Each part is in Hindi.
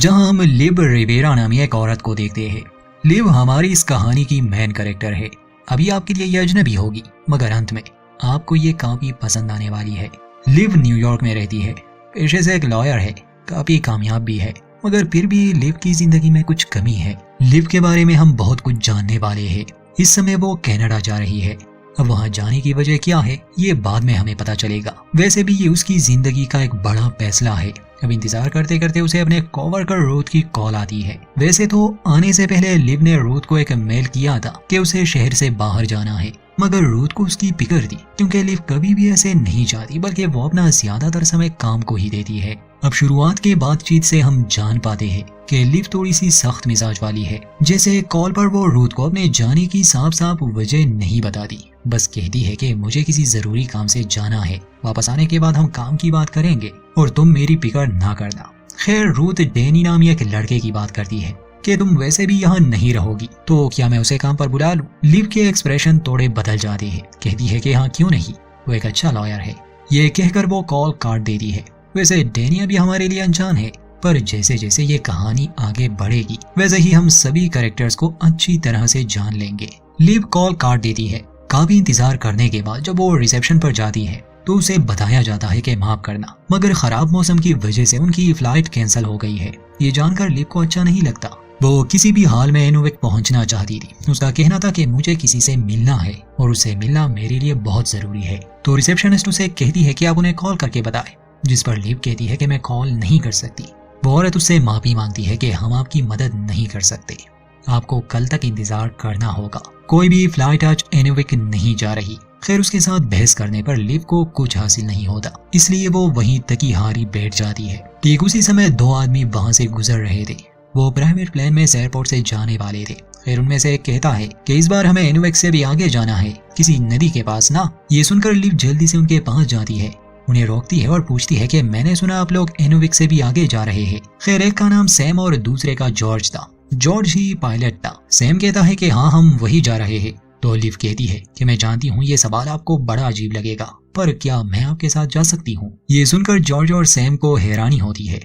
जहां हम लिव रिवेरा नामी एक औरत को देखते हैं। लिव हमारी इस कहानी की मेन कैरेक्टर है। अभी आपके लिए ये अजनबी होगी, मगर अंत में आपको ये काफी पसंद आने वाली है। लिव न्यूयॉर्क में रहती है, पेशे से एक लॉयर है, काफी कामयाब भी है, मगर फिर भी लिव की जिंदगी में कुछ कमी है। लिव के बारे में हम बहुत कुछ जानने वाले हैं। इस समय वो कनाडा जा रही है। अब वहाँ जाने की वजह क्या है ये बाद में हमें पता चलेगा। वैसे भी ये उसकी जिंदगी का एक बड़ा फैसला है। अब इंतजार करते करते उसे अपने कोवर्कर रूथ की कॉल आती है। वैसे तो आने से पहले लिव ने रूथ को एक मेल किया था कि उसे शहर से बाहर जाना है, मगर रूथ को उसकी फिक्र थी क्योंकि लिव कभी भी ऐसे नहीं चाहती, बल्कि वो अपना ज्यादातर समय काम को ही देती है। अब शुरुआत के बातचीत से हम जान पाते हैं कि लिव थोड़ी सी सख्त मिजाज वाली है। जैसे कॉल पर वो रूथ को अपने जाने की साफ साफ वजह नहीं बताती, बस कहती है कि मुझे किसी जरूरी काम से जाना है, वापस आने के बाद हम काम की बात करेंगे और तुम मेरी फिक्र ना करना। खैर रूथ डैनी नामी एक लड़के की बात करती है कि तुम वैसे भी यहाँ नहीं रहोगी, तो क्या मैं उसे काम पर बुला लूं? लिव के एक्सप्रेशन थोड़े बदल जाते हैं। कहती है कि हाँ क्यों नहीं, वो एक अच्छा लॉयर है। ये कहकर वो कॉल काट देती है। वैसे डैनी अभी हमारे लिए अनजान है, पर जैसे जैसे ये कहानी आगे बढ़ेगी वैसे ही हम सभी कैरेक्टर्स को अच्छी तरह से जान लेंगे। लिव कॉल काट देती है। काफी इंतजार करने के बाद जब वो रिसेप्शन पर जाती है तो उसे बताया जाता है कि माफ करना, मगर खराब मौसम की वजह से उनकी फ्लाइट कैंसिल हो गई है। ये जानकर लिव को अच्छा नहीं लगता। वो किसी भी हाल में इनोवेक पहुंचना चाहती थी। उसका कहना था कि मुझे किसी से मिलना है और उससे मिलना मेरे लिए बहुत जरूरी है। तो रिसेप्शनिस्ट उसे कहती है कि आप उन्हें कॉल करके बताएं, जिस पर लिव कहती है कि मैं कॉल नहीं कर सकती। वो औरत उससे माफी मांगती है कि हम आपकी मदद नहीं कर सकते, आपको कल तक इंतजार करना होगा। कोई भी फ्लाइट आज इनोवेक नहीं जा रही। खैर उसके साथ बहस करने पर लिव को कुछ हासिल नहीं होता, इसलिए वो वहीं तकी हारी बैठ जाती है। ठीक उसी समय दो आदमी वहां से गुजर रहे थे। वो प्राइवेट प्लेन में एयरपोर्ट से जाने वाले थे। फिर उनमें से एक कहता है कि इस बार हमें इनोवेक से भी आगे जाना है, किसी नदी के पास ना। ये सुनकर लिव जल्दी से उनके पास जाती है, उन्हें रोकती है और पूछती है कि मैंने सुना आप लोग इनोवेक से भी आगे जा रहे हैं। खैर एक का नाम सैम और दूसरे का जॉर्ज था। जॉर्ज ही पायलट था। सैम कहता है कि हाँ हम वही जा रहे हैं। तो लिव कहती है कि मैं जानती हूँ ये सवाल आपको बड़ा अजीब लगेगा, पर क्या मैं आपके साथ जा सकती हूँ? ये सुनकर जॉर्ज और सैम को हैरानी होती है।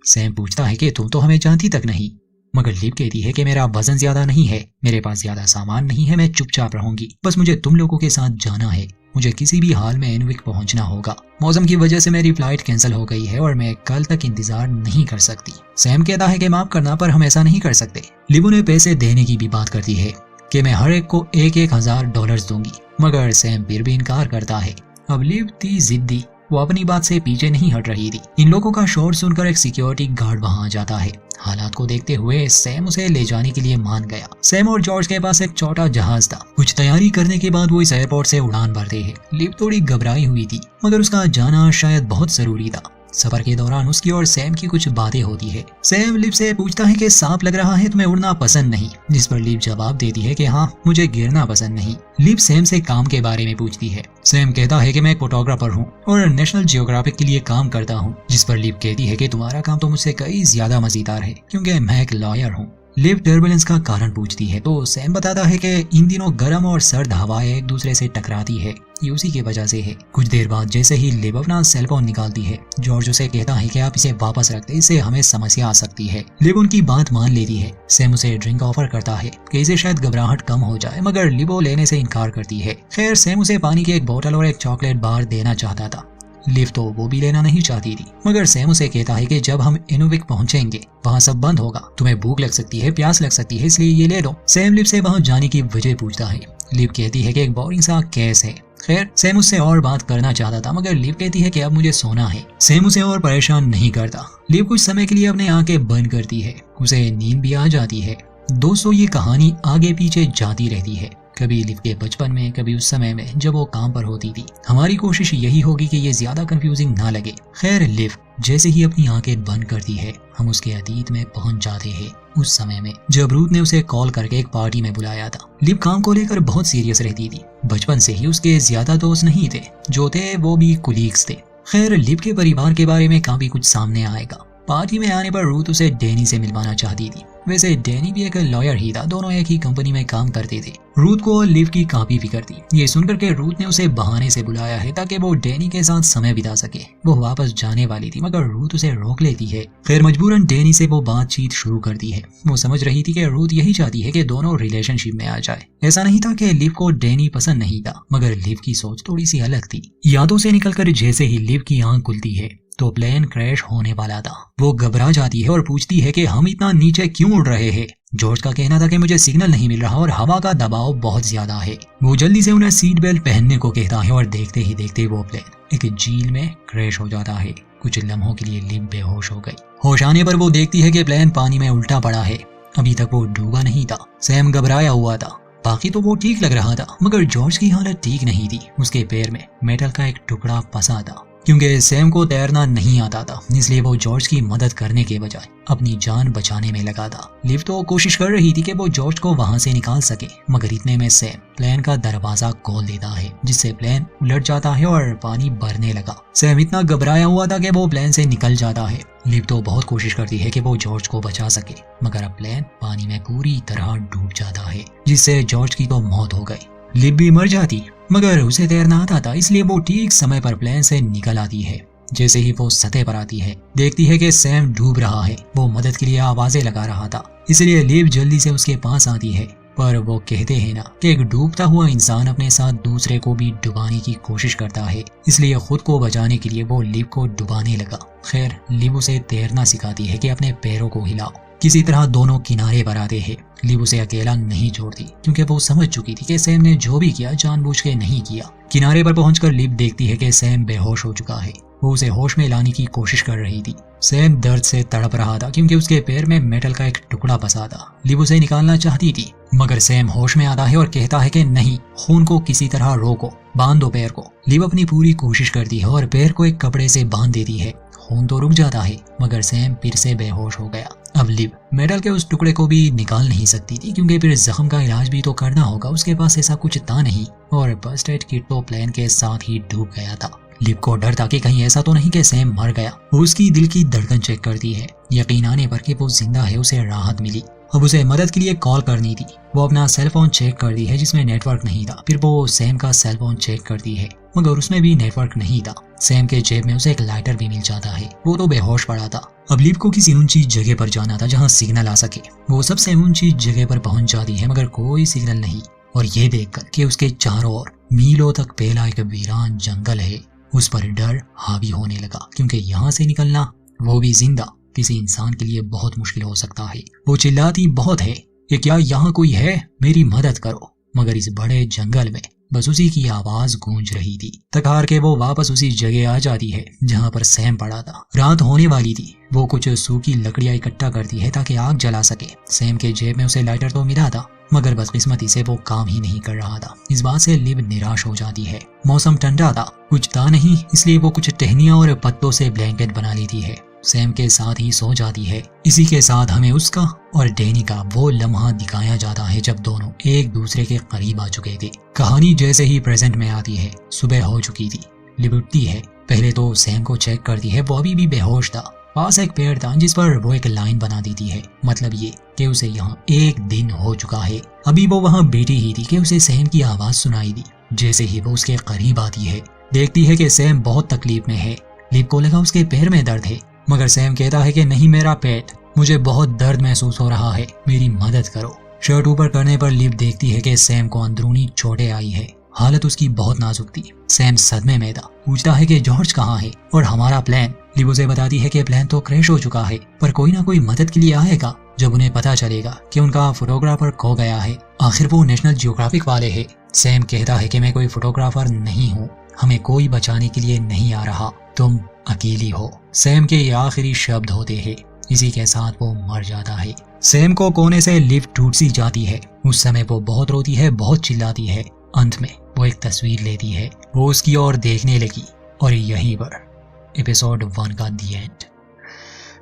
सैम पूछता है कि तुम तो हमें जानती तक नहीं, मगर लिव कहती है कि मेरा वजन ज्यादा नहीं है, मेरे पास ज्यादा सामान नहीं है, मैं चुपचाप रहूंगी, बस मुझे तुम लोगों के साथ जाना है। मुझे किसी भी हाल में इनोवेक पहुंचना होगा। मौसम की वजह से मेरी फ्लाइट कैंसिल हो गई है और मैं कल तक इंतजार नहीं कर सकती। सैम कहता है कि माफ करना, पर हम ऐसा नहीं कर सकते। लिव उन्हें पैसे देने की भी बात करती है कि मैं हर एक को $1,000 दूंगी, मगर सैम फिर भी इनकार करता है। अब लिव थी जिद्दी, वो अपनी बात से पीछे नहीं हट रही थी। इन लोगों का शोर सुनकर एक सिक्योरिटी गार्ड वहां आ जाता है। हालात को देखते हुए सैम उसे ले जाने के लिए मान गया। सैम और जॉर्ज के पास एक छोटा जहाज था। कुछ तैयारी करने के बाद वो इस एयरपोर्ट से उड़ान भरते हैं। लिव थोड़ी घबराई हुई थी, मगर उसका जाना शायद बहुत जरूरी था। सफर के दौरान उसकी और सैम की कुछ बातें होती है। सैम लिव से पूछता है कि सांप लग रहा है, तुम्हें उड़ना पसंद नहीं, जिस पर लिव जवाब देती है कि हाँ मुझे गिरना पसंद नहीं। लिव सैम से काम के बारे में पूछती है। सैम कहता है कि मैं एक फोटोग्राफर हूँ और नेशनल जियोग्राफिक के लिए काम करता हूँ, जिस पर लिव कहती है कि तुम्हारा काम तो मुझसे कई ज्यादा मजेदार है क्योंकि मैं एक लॉयर हूँ। लिव टर्बुलेंस का कारण पूछती है तो सैम बताता है कि इन दिनों गर्म और सर्द हवाएं एक दूसरे से टकराती है, ये उसी की वजह से है। कुछ देर बाद जैसे ही लिव अपना सेलफोन निकालती है, जॉर्ज उसे कहता है कि आप इसे वापस रख दे, इससे हमें समस्या आ सकती है। लिव उनकी बात मान लेती है। सैम उसे ड्रिंक ऑफर करता है कि इसे शायद घबराहट कम हो जाए, मगर लिव वो लेने से इनकार करती है। खैर सैम उसे पानी की एक बोतल और एक चॉकलेट बार देना चाहता था। लिव तो वो भी लेना नहीं चाहती थी, मगर सैम उसे कहता है कि जब हम इनोवेक पहुंचेंगे वहाँ सब बंद होगा, तुम्हें भूख लग सकती है, प्यास लग सकती है, इसलिए ये ले लो। सैम लिव से वहाँ जाने की वजह पूछता है। लिव कहती है कि एक बोरिंग सा केस है। खैर सैम उससे और बात करना चाहता था, मगर लिव कहती है कि अब मुझे सोना है। सैम उसे और परेशान नहीं करता। लिव कुछ समय के लिए अपने आंखें बंद करती है, उसे नींद भी आ जाती है। दोस्तों ये कहानी आगे पीछे जाती रहती है, कभी लिव के बचपन में, कभी उस समय में जब वो काम पर होती थी। हमारी कोशिश यही होगी कि ये ज्यादा कंफ्यूजिंग ना लगे। खैर लिव जैसे ही अपनी आंखें बंद करती है, हम उसके अतीत में पहुंच जाते हैं, उस समय में जब रूथ ने उसे कॉल करके एक पार्टी में बुलाया था। लिव काम को लेकर बहुत सीरियस रहती थी। बचपन से ही उसके ज्यादा दोस्त नहीं थे, जो थे वो भी कुलीग्स थे। खैर लिव के परिवार के बारे में काफी कुछ सामने आएगा। पार्टी में आने पर रूथ उसे डैनी से मिलवाना चाहती थी, वैसे डैनी भी एक लॉयर ही था, दोनों एक ही कंपनी में काम करते थे। रूथ को लिव की काफी फिक्र थी। ये सुनकर के रूथ ने उसे बहाने से बुलाया है ताकि वो डैनी के साथ समय बिता सके। वो वापस जाने वाली थी मगर रूथ उसे रोक लेती है। खैर मजबूरन डैनी से वो बातचीत शुरू करती है। वो समझ रही थी कि रूथ यही चाहती है कि दोनों रिलेशनशिप में आ जाए। ऐसा नहीं था कि लिव को डैनी पसंद नहीं था, मगर लिव की सोच थोड़ी सी अलग थी। यादों से निकलकर जैसे ही लिव की आंख खुलती है तो प्लेन क्रैश होने वाला था। वो घबरा जाती है और पूछती है कि हम इतना नीचे क्यों उड़ रहे हैं। जॉर्ज का कहना था कि मुझे सिग्नल नहीं मिल रहा और हवा का दबाव बहुत ज्यादा है। वो जल्दी से उन्हें सीट बेल्ट पहनने को कहता है और देखते ही देखते वो प्लेन एक झील में क्रैश हो जाता है। कुछ लम्हों के लिए लिव बेहोश हो गई। होश आने पर वो देखती है कि प्लेन पानी में उल्टा पड़ा है। अभी तक वो डूबा नहीं था। सैम घबराया हुआ था। बाकी तो वो ठीक लग रहा था मगर जॉर्ज की हालत ठीक नहीं थी। उसके पैर में मेटल का एक टुकड़ा फंसा था। क्योंकि सैम को तैरना नहीं आता था इसलिए वो जॉर्ज की मदद करने के बजाय अपनी जान बचाने में लगा था। लिव तो कोशिश कर रही थी कि वो जॉर्ज को वहां से निकाल सके मगर इतने में सैम प्लेन का दरवाजा खोल देता है जिससे प्लेन उलट जाता है और पानी भरने लगा। सैम इतना घबराया हुआ था कि वो प्लेन से निकल जाता है। लिव तो बहुत कोशिश करती है कि वो जॉर्ज को बचा सके मगर अब प्लेन पानी में पूरी तरह डूब जाता है जिससे जॉर्ज की तो मौत हो गई। लिव भी मर जाती मगर उसे तैरना आता था इसलिए वो ठीक समय पर प्लेन से निकल आती है। जैसे ही वो सतह पर आती है देखती है कि सैम डूब रहा है। वो मदद के लिए आवाजें लगा रहा था इसलिए लिव जल्दी से उसके पास आती है। पर वो कहते हैं ना कि एक डूबता हुआ इंसान अपने साथ दूसरे को भी डुबाने की कोशिश करता है, इसलिए खुद को बचाने के लिए वो लिव को डुबाने लगा। खैर लिव उसे तैरना सिखाती है कि अपने पैरों को हिलाओ। किसी तरह दोनों किनारे पर आते हैं। लिव उसे अकेला नहीं छोड़ती क्योंकि वो समझ चुकी थी कि सैम ने जो भी किया जानबूझ के नहीं किया। किनारे पर पहुंचकर लिव देखती है कि सैम बेहोश हो चुका है। वो उसे होश में लाने की कोशिश कर रही थी। सैम दर्द से तड़प रहा था क्योंकि उसके पैर में मेटल का एक टुकड़ा फंसा था। लिव उसे निकालना चाहती थी मगर सैम होश में आता है और कहता है कि नहीं, खून को किसी तरह रोको, बांध दो पैर को। लिव अपनी पूरी कोशिश करती है और पैर को एक कपड़े से बांध देती है। खून तो रुक जाता है मगर सैम फिर से बेहोश हो गया। अब लिव मेटल के उस टुकड़े को भी निकाल नहीं सकती थी क्योंकि फिर जख्म का इलाज भी तो करना होगा। उसके पास ऐसा कुछ था नहीं और फर्स्ट एड किट तो प्लेन के साथ ही डूब गया था। लिव को डर था कि कहीं ऐसा तो नहीं कि सैम मर गया। वो उसकी दिल की धड़कन चेक करती है। यकीन आने पर कि वो जिंदा है उसे राहत मिली। अब उसे मदद के लिए कॉल करनी थी। वो अपना सेल फोन चेक करती है जिसमें नेटवर्क नहीं था। फिर वो सैम का सेल फोन चेक करती है मगर उसमें भी नेटवर्क नहीं था। सैम के जेब में उसे एक लाइटर भी मिल जाता है। वो तो बेहोश पड़ा था। अब लिव को किसी ऊंची जगह पर जाना था जहाँ सिग्नल आ सके। वो सबसे ऊंची जगह पर पहुंच जाती है मगर कोई सिग्नल नहीं। और ये देखकर कि उसके चारों ओर मीलों तक फैला एक वीरान जंगल है, उस पर डर हावी होने लगा क्योंकि यहाँ से निकलना, वो भी जिंदा, किसी इंसान के लिए बहुत मुश्किल हो सकता है। वो चिल्लाती बहुत है कि क्या यहाँ कोई है, मेरी मदद करो। मगर इस बड़े जंगल में बस उसी की आवाज गूंज रही थी। थक हार के वो वापस उसी जगह आ जाती है जहाँ पर सैम पड़ा था। रात होने वाली थी। वो कुछ सूखी लकड़ियां इकट्ठा करती है ताकि आग जला सके। सैम के जेब में उसे लाइटर तो मिला था मगर बदकिस्मती से वो काम ही नहीं कर रहा था। इस बात से लिव निराश हो जाती है। मौसम ठंडा था, कुछ था नहीं, इसलिए वो कुछ टहनियां और पत्तों से ब्लैंकेट बना लेती है। सैम के साथ ही सो जाती है। इसी के साथ हमें उसका और डैनी का वो लम्हा दिखाया जाता है जब दोनों एक दूसरे के करीब आ चुके थे। कहानी जैसे ही प्रेजेंट में आती है, सुबह हो चुकी थी। लिव उठती है। पहले तो सैम को चेक करती है, वो अभी भी बेहोश था। पास एक पेड़ था जिस पर वो एक लाइन बना देती है, मतलब ये कि उसे यहाँ 1 दिन हो चुका है। अभी वो वहाँ बैठी ही थी कि उसे सैम की आवाज सुनाई दी। जैसे ही वो उसके करीब आती है, देखती है कि सैम बहुत तकलीफ में है। लिव को लगा उसके पैर में दर्द है मगर सैम कहता है कि नहीं, मेरा पेट, मुझे बहुत दर्द महसूस हो रहा है, मेरी मदद करो। शर्ट ऊपर करने पर लिव देखती है कि सैम को अंदरूनी चोटें आई है। हालत उसकी बहुत नाजुक थी। सैम सदमे में था। पूछता है कि जॉर्ज कहाँ है और हमारा प्लान। लिव उसे बताती है कि प्लान तो क्रैश हो चुका है पर कोई ना कोई मदद के लिए आएगा जब उन्हें पता चलेगा कि उनका फोटोग्राफर खो गया है। आखिर वो नेशनल जियोग्राफिक वाले हैं। सैम कहता है कि मैं कोई फोटोग्राफर नहीं हूँ, हमें कोई बचाने के लिए नहीं आ रहा, तुम अकेली हो। सैम के ये आखिरी शब्द होते हैं। इसी के साथ वो मर जाता है। सैम को कोने से लिव टूट सी जाती है। उस समय वो बहुत रोती है, बहुत चिल्लाती है। अंत में वो एक तस्वीर लेती है। वो उसकी ओर देखने लगी और यहीं पर एपिसोड 1 का दी एंड।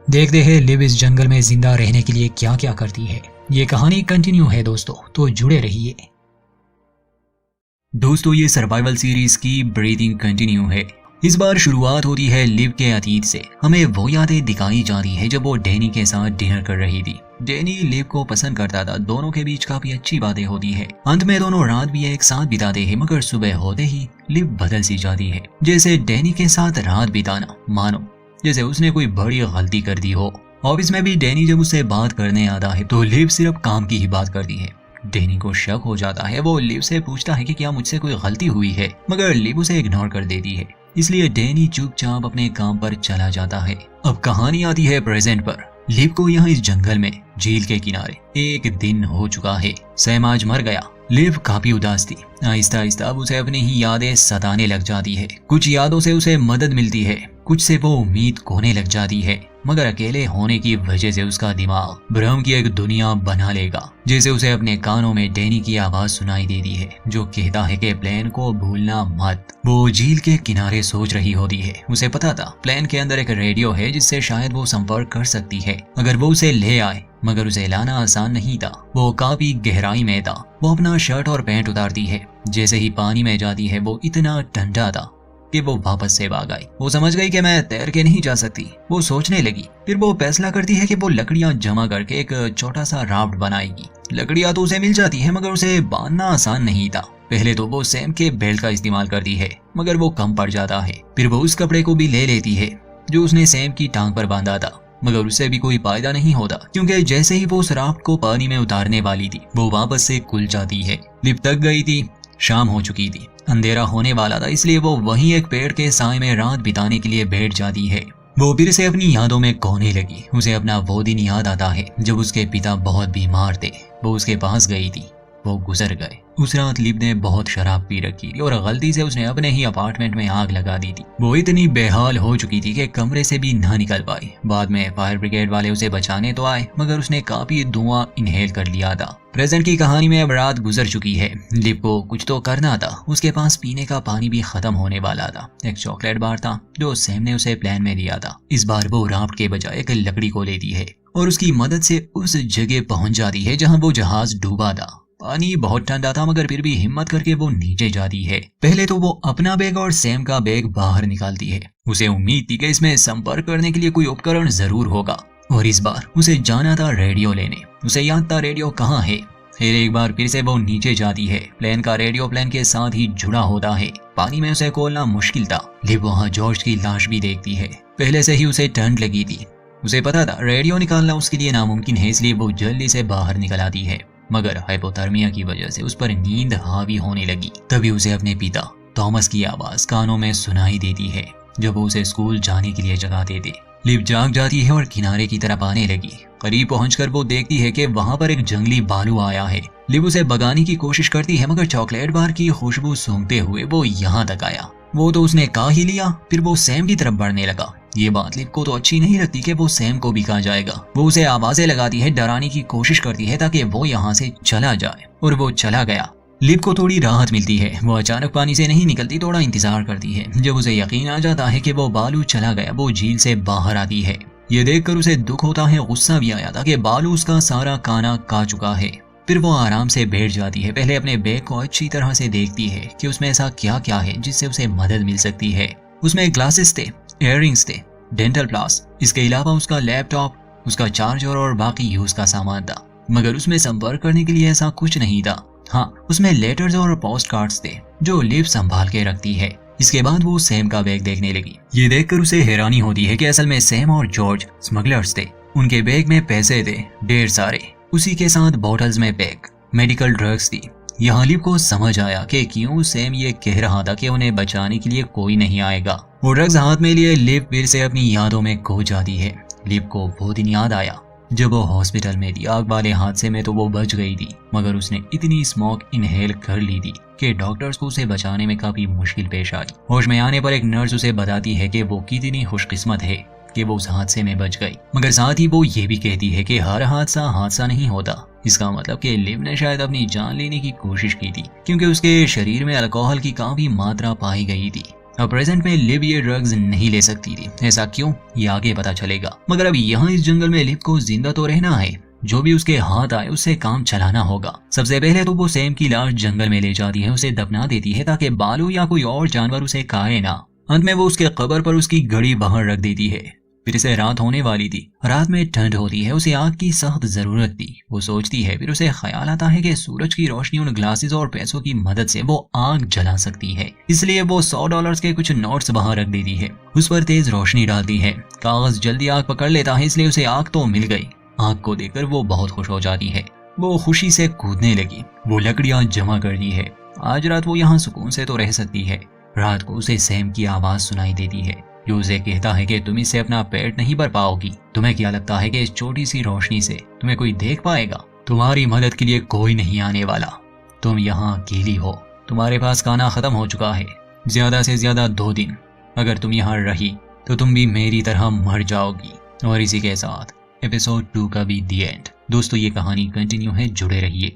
देखते हैं लिव इस जंगल में जिंदा रहने के लिए क्या क्या करती है। ये कहानी कंटिन्यू है दोस्तों, तो जुड़े रहिए। दोस्तों ये सर्वाइवल सीरीज की ब्रीथिंग कंटिन्यू है इस बार शुरुआत होती है लिव के अतीत से। हमें वो यादें दिखाई जाती है जब वो डैनी के साथ डिनर कर रही थी। डैनी लिव को पसंद करता था, दोनों के बीच काफी अच्छी बातें होती है। अंत में दोनों रात भी एक साथ बिताते हैं, मगर सुबह होते ही लिव बदल सी जाती है। जैसे डैनी के साथ रात बिताना मानो जैसे उसने कोई बड़ी गलती कर दी हो। ऑफिस में भी डैनी जब उससे बात करने आता है तो लिव सिर्फ काम की ही बात करती है। डैनी को शक हो जाता है, वो लिव से पूछता है कि क्या मुझसे कोई गलती हुई है, मगर लिव उसे इग्नोर कर देती है। इसलिए डैनी चुपचाप अपने काम पर चला जाता है। अब कहानी आती है प्रेजेंट पर। लिव को यहाँ इस जंगल में झील के किनारे एक दिन हो चुका है। सैम आज मर गया। लिव काफी उदास थी। आहिस्ता आहिस्ता अब उसे अपनी ही यादें सताने लग जाती है। कुछ यादों से उसे मदद मिलती है, कुछ से वो उम्मीद खोने लग जाती है, मगर अकेले होने की वजह से उसका दिमाग भ्रम की एक दुनिया बना लेगा। जैसे उसे अपने कानों में डैनी की आवाज सुनाई देती है जो कहता है कि प्लेन को भूलना मत। वो झील के किनारे सोच रही होती है। उसे पता था प्लेन के अंदर एक रेडियो है जिससे शायद वो संपर्क कर सकती है अगर वो उसे ले आए, मगर उसे लाना आसान नहीं था। वो काफी गहराई में था। वो अपना शर्ट और पैंट उतारती है। जैसे ही पानी में जाती है वो इतना ठंडा था कि वो वापस से भाग आई। वो समझ गई कि मैं तैर के नहीं जा सकती। वो सोचने लगी। फिर वो फैसला करती है कि वो लकड़ियां जमा करके एक छोटा सा राफ्ट बनाएगी। लकड़ियां तो उसे मिल जाती है, मगर उसे बांधना आसान नहीं था। पहले तो वो सैम के बेल्ट का इस्तेमाल करती है, मगर वो कम पड़ जाता है। फिर वो उस कपड़े को भी ले लेती है जो उसने सैम की टांग पर बांधा था, मगर उससे भी कोई फायदा नहीं होता, क्योंकि जैसे ही वो उस राफ्ट को पानी में उतारने वाली थी वो वापस से खुल जाती है। लिव थक गई थी। शाम हो चुकी थी, अंधेरा होने वाला था, इसलिए वो वहीं एक पेड़ के साए में रात बिताने के लिए बैठ जाती है। वो फिर से अपनी यादों में खोने लगी। उसे अपना वो दिन याद आता है जब उसके पिता बहुत बीमार थे। वो उसके पास गई थी, वो गुजर गए। उस रात लिव ने बहुत शराब पी रखी थी और गलती से उसने अपने ही अपार्टमेंट में आग लगा दी थी। वो इतनी बेहाल हो चुकी थी कि कमरे से भी ना निकल पाई। बाद में फायर ब्रिगेड वाले उसे बचाने तो आए, मगर उसने काफी धुआं इनहेल कर लिया था। प्रेजेंट की कहानी में अब रात गुजर चुकी है। लिव को कुछ तो करना था। उसके पास पीने का पानी भी खत्म होने वाला था। एक चॉकलेट बार था जो सैम ने उसे प्लान में दिया था। इस बार वो राफ्ट के बजाय एक लकड़ी को लेती है और उसकी मदद से उस जगह पहुंच जाती है जहां वो जहाज डूबा था। पानी बहुत ठंडा था, मगर फिर भी हिम्मत करके वो नीचे जाती है। पहले तो वो अपना बैग और सैम का बैग बाहर निकालती है। उसे उम्मीद थी कि इसमें संपर्क करने के लिए कोई उपकरण जरूर होगा, और इस बार उसे जाना था रेडियो लेने। उसे याद था रेडियो कहाँ है। फिर एक बार फिर से वो नीचे जाती है। प्लेन का रेडियो प्लेन के साथ ही जुड़ा होता है। पानी में उसे खोलना मुश्किल था। लिव वहाँ जॉर्ज की लाश भी देखती है। पहले से ही उसे ठंड लगी थी। उसे पता था रेडियो निकालना उसके लिए नामुमकिन है, इसलिए वो जल्दी से बाहर निकल आती है, मगर हाइपोथर्मिया की वजह से उस पर नींद हावी होने लगी। तभी उसे अपने पिता थॉमस की आवाज कानों में सुनाई देती है जब वो उसे स्कूल जाने के लिए जगाते थे। लिव जाग जाती है और किनारे की तरफ आने लगी। करीब पहुंचकर वो देखती है कि वहां पर एक जंगली भालू आया है। लिव उसे भगाने की कोशिश करती है, मगर चॉकलेट बार की खुशबू सूंघते हुए वो यहाँ तक आया। वो तो उसने खा ही लिया। फिर वो सैम की तरफ बढ़ने लगा। ये बात लिव को तो अच्छी नहीं लगती कि वो सैम को भी खा जाएगा। वो उसे आवाजें लगाती है, डराने की कोशिश करती है ताकि वो यहाँ से चला जाए, और वो चला गया। लिव को थोड़ी राहत मिलती है। वो अचानक पानी से नहीं निकलती, थोड़ा इंतजार करती है। जब उसे यकीन आ जाता है कि वो बालू चला गया, वो झील से बाहर आती है। ये देखकर उसे दुख होता है, गुस्सा भी आया था कि बालू उसका सारा खाना खा चुका है। फिर वो आराम से बैठ जाती है। पहले अपने बैग को अच्छी तरह से देखती है कि उसमें ऐसा क्या क्या है जिससे उसे मदद मिल सकती है। उसमें ग्लासेस थे, इयररिंग्स थे, डेंटल फ्लॉस, इसके अलावा उसका लैपटॉप, उसका चार्जर और बाकी यूज का सामान था। मगर उसमें संपर्क करने के लिए ऐसा कुछ नहीं था। हाँ, उसमें लेटर्स और पोस्ट कार्ड्स थे जो लिव संभाल के रखती है। इसके बाद वो सैम का बैग देखने लगी। ये देखकर उसे हैरानी होती है कि असल में सैम और जॉर्ज स्मगलर्स थे। उनके बैग में पैसे थे ढेर सारे, उसी के साथ बॉटल्स में पैक मेडिकल ड्रग्स थी। यहाँ लिव को समझ आया कि क्यों सैम ये कह रहा था कि उन्हें बचाने के लिए कोई नहीं आएगा। वो ड्रग्स हाथ में लिए लिव फिर से अपनी यादों में खो जाती है। लिव को वो दिन याद आया जब वो हॉस्पिटल में थी। आग वाले हादसे में तो वो बच गई थी, मगर उसने इतनी स्मोक इनहेल कर ली थी कि डॉक्टर्स को उसे बचाने में काफी मुश्किल पेश आई। होश में आने पर एक नर्स उसे बताती है कि वो कितनी खुशकिस्मत है कि वो उस हादसे में बच गई, मगर साथ ही वो ये भी कहती है कि हर हादसा हादसा नहीं होता। इसका मतलब कि लिव ने शायद अपनी जान लेने की कोशिश की थी, क्योंकि उसके शरीर में अल्कोहल की काफी मात्रा पाई गई थी। अब प्रेजेंट में लिव ये ड्रग्स नहीं ले सकती थी। ऐसा क्यों, ये आगे पता चलेगा। मगर अब यहाँ इस जंगल में लिव को जिंदा तो रहना है। जो भी उसके हाथ आए उससे काम चलाना होगा। सबसे पहले तो वो सैम की लाश जंगल में ले जाती है, उसे दफना देती है ताकि बालू या कोई और जानवर उसे खाए ना। अंत में वो उसके कब्र पर उसकी घड़ी बाहर रख देती है। फिर इसे रात होने वाली थी। रात में ठंड होती है, उसे आग की सख्त जरूरत थी। वो सोचती है, फिर उसे ख्याल आता है कि सूरज की रोशनी उन ग्लासेस और पैसों की मदद से वो आग जला सकती है। इसलिए वो $100 के कुछ नोट्स बाहर रख देती है। उस पर तेज रोशनी डालती है। कागज जल्दी आग पकड़ लेता है, इसलिए उसे आग तो मिल गई। आग को देखकर वो बहुत खुश हो जाती है। वो खुशी से कूदने लगी। वो लकड़ियां जमा कर दी है। आज रात वो यहाँ सुकून से तो रह सकती है। रात को उसे सैम की आवाज सुनाई देती है, जो उसे कहता है कि तुम इससे अपना पेट नहीं भर पाओगी। तुम्हें क्या लगता है कि इस छोटी सी रोशनी से तुम्हें कोई देख पाएगा? तुम्हारी मदद के लिए कोई नहीं आने वाला। तुम यहाँ अकेली हो। तुम्हारे पास खाना खत्म हो चुका है। ज्यादा से ज्यादा 2 दिन। अगर तुम यहाँ रही तो तुम भी मेरी तरह मर जाओगी। और इसी के साथ एपिसोड 2 का भी दी एंड। दोस्तों, ये कहानी कंटिन्यू है, जुड़े रहिए।